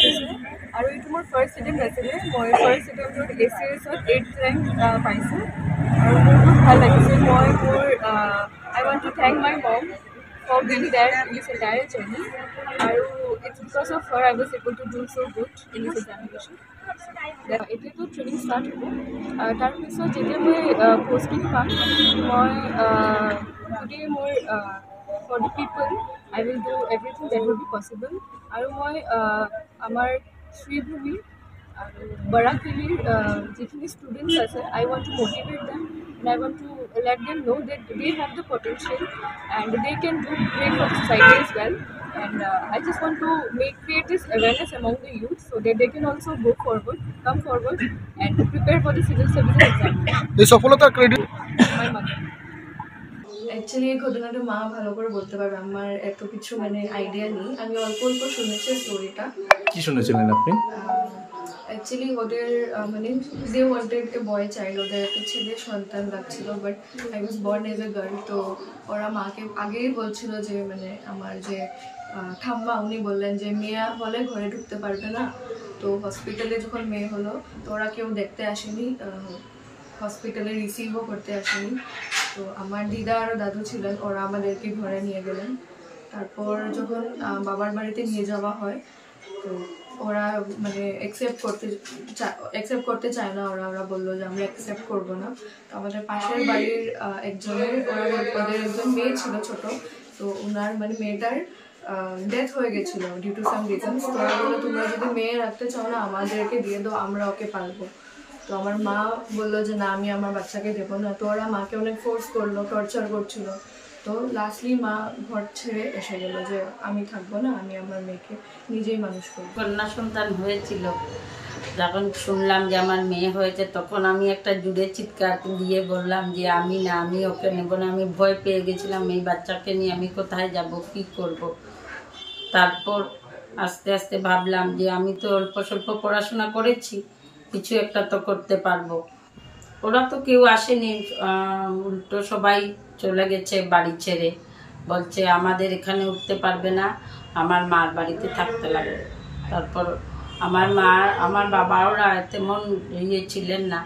আছে আৰু এইটো মোৰ ফাৰ্ষ্ট এটেম্প আছিলে মই ফাৰ্ষ্ট এটেম্পত ACSত 8th ৰেংক পাইছোঁ আৰু মোৰ বহুত ভাল লাগিছে মই মোৰ I want to thank my mom for being there in this entire journey আৰু it's because of her I was able to do so good in this examination এতিয়াতো ট্ৰেইনিং ষ্টাৰ্ট হ'ব তাৰপিছত যেতিয়া মই পষ্টিং পাম মই গোটেই মোৰ for the people I will do everything that will be possible আৰু মই আমাৰ শ্ৰীভূমি আৰু বাৰাকভেলীৰ যিখিনি ষ্টুডেণ্টছ আছে I want to motivate them and I want to let them know that they have the potential and they can do great for the society as well and I just want to create this awareness among the youth so that they can also come forward and prepare for the civil service exam. এই সফলতার credit my mother. Actually এই ঘটনাটা মা ভালো করে বলতে পারবে আমার এত কিছু মানে আইডিয়া নেই আমি অল্প অল্প শুনেছি স্টোরিটা কি শুনেছিলেন আপনি অ্যাকচুয়ালি ওদের মানে they wanted a boy child ওদের একটা ছেলে সন্তান লাগছিল but I was born as a girl তো ওরা মাকে আগেই বলছিল যে মানে আমার যে ঠাম্মা উনি বললেন যে মেয়ে হলে ঘরে ঢুকতে পারবে না তো হসপিটালে যখন মেয়ে হলো তো ওরা কেউ দেখতে আসেনি হসপিটালে রিসিভও করতে আসেনি তো আমার দিদা আর দাদু ছিলেন ওরা আমাদেরকে ঘরে নিয়ে গেলেন তারপর যখন বাবার বাড়িতে নিয়ে যাওয়া হয় তো ওরা মানে অ্যাকসেপ্ট করতে চায় না ওরা বললো যে আমরা অ্যাকসেপ্ট করবো না তো আমাদের পাশের বাড়ির একজনের ওদের একজন মেয়ে ছিল ছোট তো ওনার মানে মেয়েটার ডেথ হয়ে গেছিলো ডিউ টু সাম রিজনস তো ওরা বললো তোমরা যদি মেয়ে রাখতে চাও না আমাদেরকে দিয়ে দাও আমরা ওকে পালবো তো আমার মা বললো যে না আমি আমার বাচ্চাকে দেবো না তো ওরা মাকে অনেক ফোর্স করলো টর্চার করছিল তো লাস্টলি মা ঘর ছেড়ে এসে গেলো যে আমি থাকবো না আমি আমার মেয়েকে নিজেই মানুষ করবো কন্যা সন্তান হয়েছিল যখন শুনলাম যে আমার মেয়ে হয়েছে তখন আমি একটা জুড়ে চিৎকার দিয়ে বললাম যে আমি না আমি ওকে নেব না আমি ভয় পেয়ে গেছিলাম এই বাচ্চাকে নিয়ে আমি কোথায় যাব কি করব তারপর আস্তে আস্তে ভাবলাম যে আমি তো অল্প স্বল্প পড়াশোনা করেছি কিছু একটা তো করতে পারবো ওরা তো কেউ আসেনি উল্টো সবাই চলে গেছে বাড়ি ছেড়ে বলছে আমাদের এখানে উঠতে পারবে না আমার মার বাড়িতে থাকতে লাগবে তারপর আমার বাবাওরা তেমন ইয়ে ছিলেন না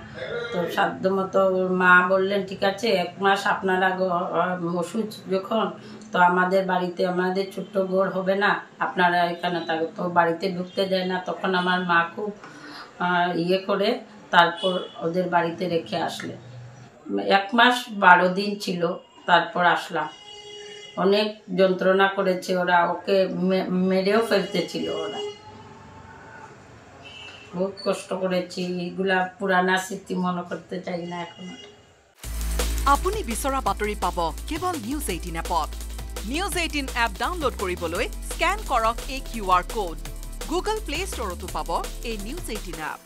তো সাধ্যমতো মা বললেন ঠিক আছে 1 মাস আপনারা ওষুধ যখন তো আমাদের বাড়িতে আমাদের ছোট্ট ঘর হবে না আপনারা এখানে থাকবে তো বাড়িতে ঢুকতে যায় না তখন আমার মা খুব ইয়ে করে তারপর ওদের বাড়িতে রেখে আসলে 1 মাস 12 দিন ছিল তারপর আসলাম অনেক যন্ত্রণা করেছে ওরা ওকে মেরেও ফেলতেছিল ওরা বহুত কষ্ট করেছি এগুলা পুরানা স্মৃতি মনে করতে চাই না এখন আপুনি বিচৰা বাতৰি পাব কেৱল নিউজ 18 এপত নিউজ 18 এপ ডাউনলোড কৰিবলৈ স্ক্যান কৰক এই QR কোড গুগল প্লে ষ্টৰতো পাব এই নিউজ 18 এপ